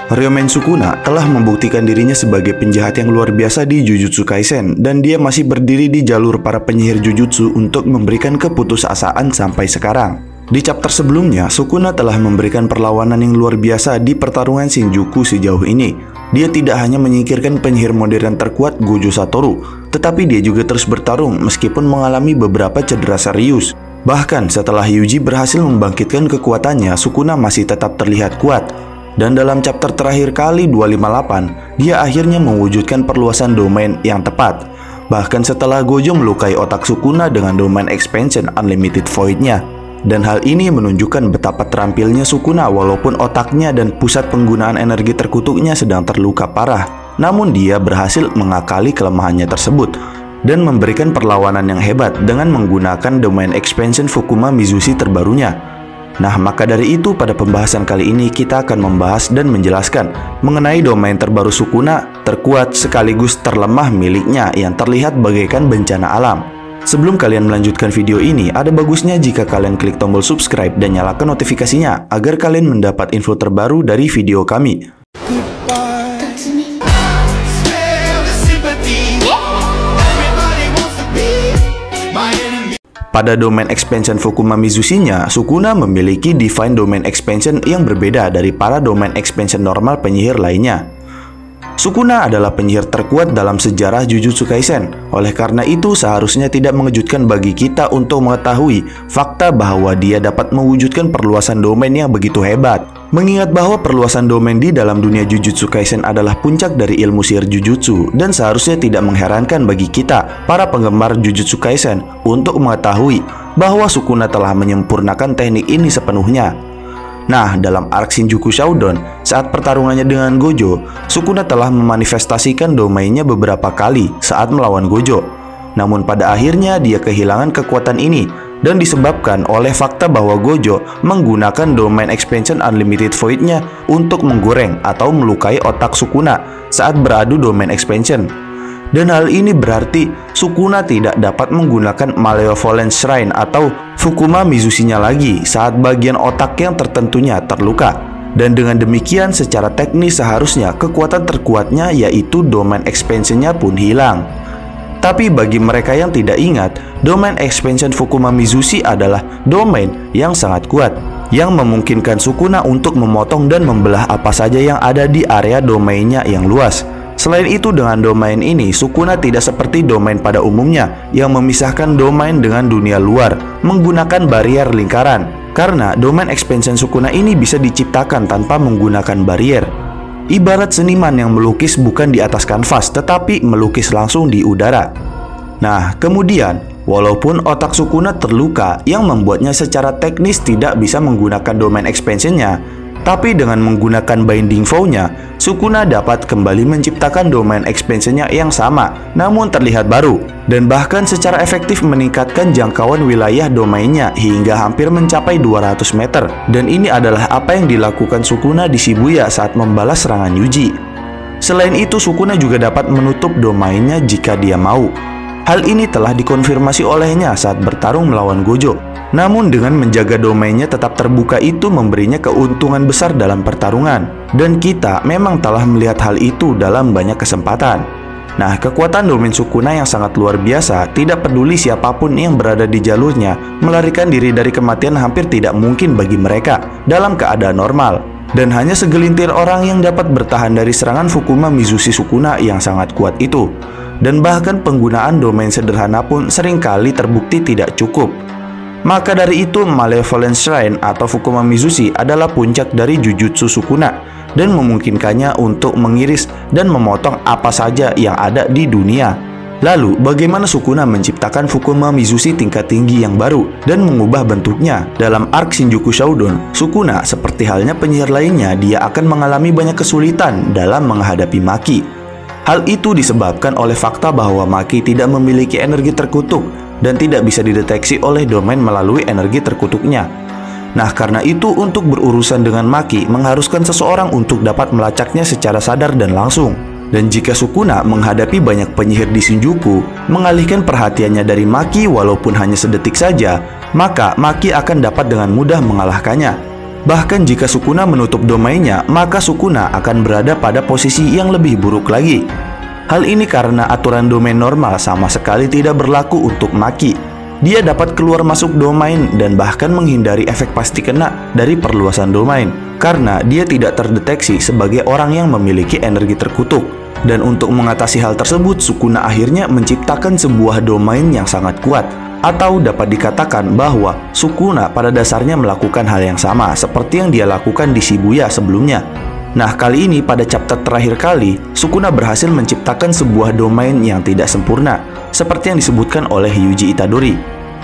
Ryomen Sukuna telah membuktikan dirinya sebagai penjahat yang luar biasa di Jujutsu Kaisen, dan dia masih berdiri di jalur para penyihir Jujutsu untuk memberikan keputusasaan sampai sekarang. Di chapter sebelumnya, Sukuna telah memberikan perlawanan yang luar biasa di pertarungan Shinjuku sejauh ini. Dia tidak hanya menyingkirkan penyihir modern terkuat Gojo Satoru, tetapi dia juga terus bertarung meskipun mengalami beberapa cedera serius. Bahkan setelah Hyuji berhasil membangkitkan kekuatannya, Sukuna masih tetap terlihat kuat. Dan dalam chapter terakhir kali 258, dia akhirnya mewujudkan perluasan domain yang tepat. Bahkan setelah Gojo melukai otak Sukuna dengan domain expansion Unlimited Void-nya. Dan hal ini menunjukkan betapa terampilnya Sukuna walaupun otaknya dan pusat penggunaan energi terkutuknya sedang terluka parah. Namun dia berhasil mengakali kelemahannya tersebut dan memberikan perlawanan yang hebat dengan menggunakan domain expansion Fukuma Mizushi terbarunya. Nah, maka dari itu pada pembahasan kali ini kita akan membahas dan menjelaskan mengenai domain terbaru Sukuna, terkuat sekaligus terlemah miliknya yang terlihat bagaikan bencana alam. Sebelum kalian melanjutkan video ini, ada bagusnya jika kalian klik tombol subscribe dan nyalakan notifikasinya agar kalian mendapat info terbaru dari video kami. Pada domain expansion Fukuma Mizushi-nya, Sukuna memiliki divine domain expansion yang berbeda dari para domain expansion normal penyihir lainnya. Sukuna adalah penyihir terkuat dalam sejarah Jujutsu Kaisen. Oleh karena itu, seharusnya tidak mengejutkan bagi kita untuk mengetahui fakta bahwa dia dapat mewujudkan perluasan domain yang begitu hebat. Mengingat bahwa perluasan domain di dalam dunia Jujutsu Kaisen adalah puncak dari ilmu sihir Jujutsu, dan seharusnya tidak mengherankan bagi kita, para penggemar Jujutsu Kaisen, untuk mengetahui bahwa Sukuna telah menyempurnakan teknik ini sepenuhnya. Nah, dalam arc Shinjuku Shodown, saat pertarungannya dengan Gojo, Sukuna telah memanifestasikan domainnya beberapa kali saat melawan Gojo. Namun pada akhirnya dia kehilangan kekuatan ini, dan disebabkan oleh fakta bahwa Gojo menggunakan domain expansion Unlimited Void-nya untuk menggoreng atau melukai otak Sukuna saat beradu domain expansion. Dan hal ini berarti Sukuna tidak dapat menggunakan Malevolent Shrine atau Fukuma Mizushi-nya lagi saat bagian otak yang tertentunya terluka. Dan dengan demikian secara teknis seharusnya kekuatan terkuatnya yaitu domain expansion-nya pun hilang. Tapi bagi mereka yang tidak ingat, domain expansion Fukuma Mizushi adalah domain yang sangat kuat, yang memungkinkan Sukuna untuk memotong dan membelah apa saja yang ada di area domainnya yang luas. Selain itu, dengan domain ini, Sukuna tidak seperti domain pada umumnya yang memisahkan domain dengan dunia luar menggunakan barrier lingkaran. Karena domain expansion Sukuna ini bisa diciptakan tanpa menggunakan barrier. Ibarat seniman yang melukis bukan di atas kanvas, tetapi melukis langsung di udara. Nah, kemudian, walaupun otak Sukuna terluka yang membuatnya secara teknis tidak bisa menggunakan domain expansion-nya, tapi dengan menggunakan binding vow-nya, Sukuna dapat kembali menciptakan domain expansion-nya yang sama, namun terlihat baru, dan bahkan secara efektif meningkatkan jangkauan wilayah domainnya hingga hampir mencapai 200 meter. Dan ini adalah apa yang dilakukan Sukuna di Shibuya saat membalas serangan Yuji. Selain itu, Sukuna juga dapat menutup domainnya jika dia mau. Hal ini telah dikonfirmasi olehnya saat bertarung melawan Gojo. Namun dengan menjaga domainnya tetap terbuka itu memberinya keuntungan besar dalam pertarungan. Dan kita memang telah melihat hal itu dalam banyak kesempatan. Nah, kekuatan domain Sukuna yang sangat luar biasa, tidak peduli siapapun yang berada di jalurnya, melarikan diri dari kematian hampir tidak mungkin bagi mereka dalam keadaan normal. Dan hanya segelintir orang yang dapat bertahan dari serangan Fukuma Mizushi Sukuna yang sangat kuat itu. Dan bahkan penggunaan domain sederhana pun seringkali terbukti tidak cukup. Maka dari itu, Malevolent Shrine atau Fukuma Mizushi adalah puncak dari Jujutsu Sukuna dan memungkinkannya untuk mengiris dan memotong apa saja yang ada di dunia. Lalu, bagaimana Sukuna menciptakan Fukuma Mizushi tingkat tinggi yang baru dan mengubah bentuknya? Dalam arc Shinjuku Shodown, Sukuna seperti halnya penyihir lainnya, dia akan mengalami banyak kesulitan dalam menghadapi Maki. Hal itu disebabkan oleh fakta bahwa Maki tidak memiliki energi terkutuk dan tidak bisa dideteksi oleh domain melalui energi terkutuknya. Nah, karena itu untuk berurusan dengan Maki mengharuskan seseorang untuk dapat melacaknya secara sadar dan langsung. Dan jika Sukuna menghadapi banyak penyihir di Shinjuku, mengalihkan perhatiannya dari Maki walaupun hanya sedetik saja, maka Maki akan dapat dengan mudah mengalahkannya. Bahkan jika Sukuna menutup domainnya, maka Sukuna akan berada pada posisi yang lebih buruk lagi. Hal ini karena aturan domain normal sama sekali tidak berlaku untuk Maki. Dia dapat keluar masuk domain dan bahkan menghindari efek pasti kena dari perluasan domain, karena dia tidak terdeteksi sebagai orang yang memiliki energi terkutuk. Dan untuk mengatasi hal tersebut, Sukuna akhirnya menciptakan sebuah domain yang sangat kuat. Atau dapat dikatakan bahwa Sukuna pada dasarnya melakukan hal yang sama seperti yang dia lakukan di Shibuya sebelumnya. Nah, kali ini pada chapter terakhir kali, Sukuna berhasil menciptakan sebuah domain yang tidak sempurna, seperti yang disebutkan oleh Yuji Itadori.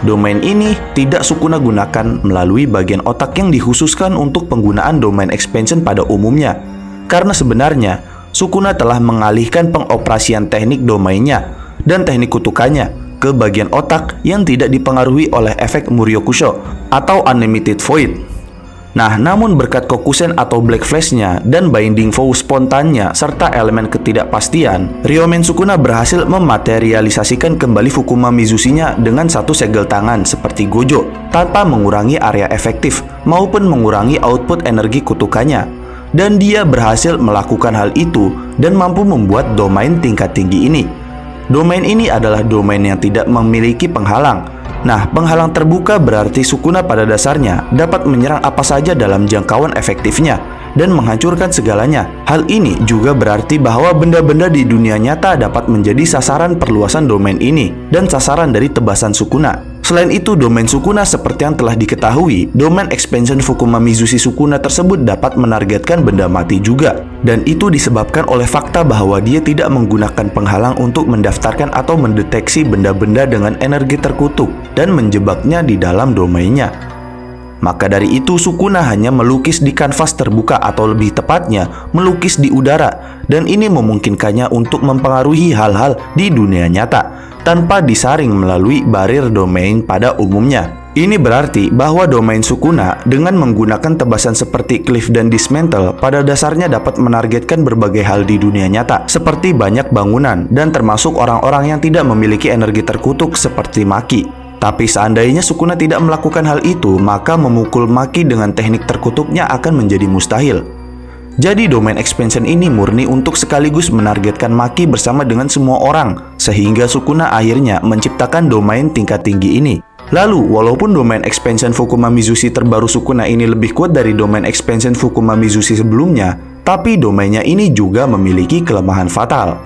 Domain ini tidak Sukuna gunakan melalui bagian otak yang dikhususkan untuk penggunaan domain expansion pada umumnya. Karena sebenarnya, Sukuna telah mengalihkan pengoperasian teknik domainnya dan teknik kutukannya ke bagian otak yang tidak dipengaruhi oleh efek Muryokusho atau Unlimited Void. Nah, namun berkat Kokusen atau Black Flash-nya dan Binding Vow spontannya serta elemen ketidakpastian, Ryomen Sukuna berhasil mematerialisasikan kembali Fukuma Mizushi-nya dengan satu segel tangan seperti Gojo tanpa mengurangi area efektif maupun mengurangi output energi kutukannya. Dan dia berhasil melakukan hal itu dan mampu membuat domain tingkat tinggi ini. Domain ini adalah domain yang tidak memiliki penghalang. Nah, penghalang terbuka berarti Sukuna pada dasarnya dapat menyerang apa saja dalam jangkauan efektifnya dan menghancurkan segalanya. Hal ini juga berarti bahwa benda-benda di dunia nyata dapat menjadi sasaran perluasan domain ini dan sasaran dari tebasan Sukuna. Selain itu, domain Sukuna seperti yang telah diketahui, domain expansion Fukuma Mizushi Sukuna tersebut dapat menargetkan benda mati juga. Dan itu disebabkan oleh fakta bahwa dia tidak menggunakan penghalang untuk mendaftarkan atau mendeteksi benda-benda dengan energi terkutuk dan menjebaknya di dalam domainnya. Maka dari itu, Sukuna hanya melukis di kanvas terbuka atau lebih tepatnya melukis di udara, dan ini memungkinkannya untuk mempengaruhi hal-hal di dunia nyata tanpa disaring melalui barir domain pada umumnya. Ini berarti bahwa domain Sukuna dengan menggunakan tebasan seperti Cliff dan Dismantle pada dasarnya dapat menargetkan berbagai hal di dunia nyata, seperti banyak bangunan dan termasuk orang-orang yang tidak memiliki energi terkutuk seperti Maki. Tapi seandainya Sukuna tidak melakukan hal itu, maka memukul Maki dengan teknik terkutuknya akan menjadi mustahil. Jadi domain expansion ini murni untuk sekaligus menargetkan Maki bersama dengan semua orang, sehingga Sukuna akhirnya menciptakan domain tingkat tinggi ini. Lalu, walaupun domain expansion Fukuma Mizushi terbaru Sukuna ini lebih kuat dari domain expansion Fukuma Mizushi sebelumnya, tapi domainnya ini juga memiliki kelemahan fatal.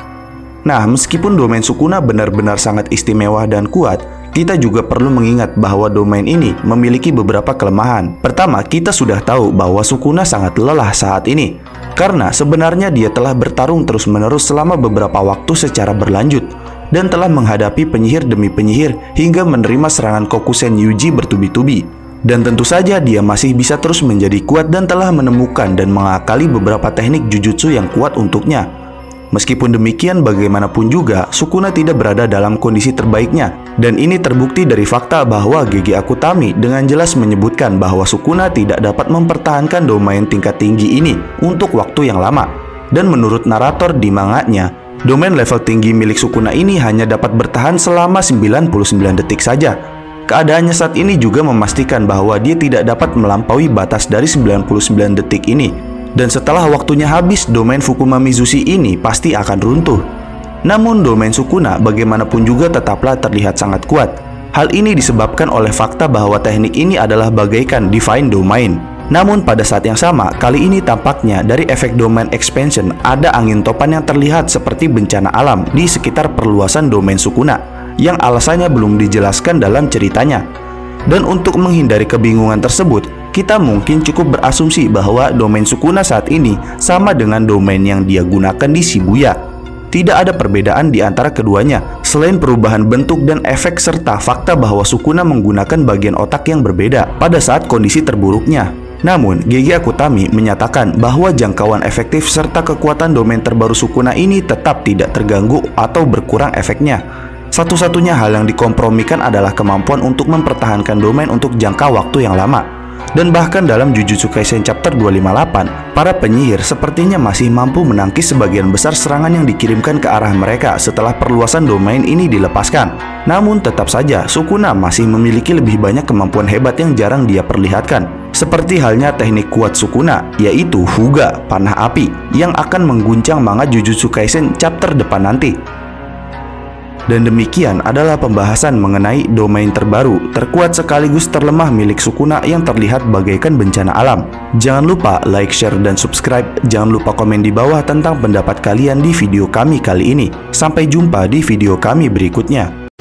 Nah, meskipun domain Sukuna benar-benar sangat istimewa dan kuat, kita juga perlu mengingat bahwa domain ini memiliki beberapa kelemahan. Pertama, kita sudah tahu bahwa Sukuna sangat lelah saat ini, karena sebenarnya dia telah bertarung terus-menerus selama beberapa waktu secara berlanjut, dan telah menghadapi penyihir demi penyihir hingga menerima serangan Kokusen Yuji bertubi-tubi. Dan tentu saja dia masih bisa terus menjadi kuat dan telah menemukan dan mengakali beberapa teknik jujutsu yang kuat untuknya. Meskipun demikian, bagaimanapun juga, Sukuna tidak berada dalam kondisi terbaiknya. Dan ini terbukti dari fakta bahwa GG Akutami dengan jelas menyebutkan bahwa Sukuna tidak dapat mempertahankan domain tingkat tinggi ini untuk waktu yang lama. Dan menurut narator di manganya, domain level tinggi milik Sukuna ini hanya dapat bertahan selama 99 detik saja. Keadaannya saat ini juga memastikan bahwa dia tidak dapat melampaui batas dari 99 detik ini. Dan setelah waktunya habis, domain Fukuma Mizushi ini pasti akan runtuh. Namun domain Sukuna bagaimanapun juga tetaplah terlihat sangat kuat. Hal ini disebabkan oleh fakta bahwa teknik ini adalah bagaikan Divine Domain. Namun pada saat yang sama, kali ini tampaknya dari efek domain expansion ada angin topan yang terlihat seperti bencana alam di sekitar perluasan domain Sukuna, yang alasannya belum dijelaskan dalam ceritanya. Dan untuk menghindari kebingungan tersebut, kita mungkin cukup berasumsi bahwa domain Sukuna saat ini sama dengan domain yang dia gunakan di Shibuya. Tidak ada perbedaan di antara keduanya, selain perubahan bentuk dan efek serta fakta bahwa Sukuna menggunakan bagian otak yang berbeda pada saat kondisi terburuknya. Namun, GG Akutami menyatakan bahwa jangkauan efektif serta kekuatan domain terbaru Sukuna ini tetap tidak terganggu atau berkurang efeknya. Satu-satunya hal yang dikompromikan adalah kemampuan untuk mempertahankan domain untuk jangka waktu yang lama. Dan bahkan dalam Jujutsu Kaisen chapter 258, para penyihir sepertinya masih mampu menangkis sebagian besar serangan yang dikirimkan ke arah mereka setelah perluasan domain ini dilepaskan. Namun tetap saja, Sukuna masih memiliki lebih banyak kemampuan hebat yang jarang dia perlihatkan. Seperti halnya teknik kuat Sukuna, yaitu Fuga, panah api, yang akan mengguncang manga Jujutsu Kaisen chapter depan nanti. Dan demikian adalah pembahasan mengenai domain terbaru, terkuat sekaligus terlemah milik Sukuna yang terlihat bagaikan bencana alam. Jangan lupa like, share, dan subscribe. Jangan lupa komen di bawah tentang pendapat kalian di video kami kali ini. Sampai jumpa di video kami berikutnya.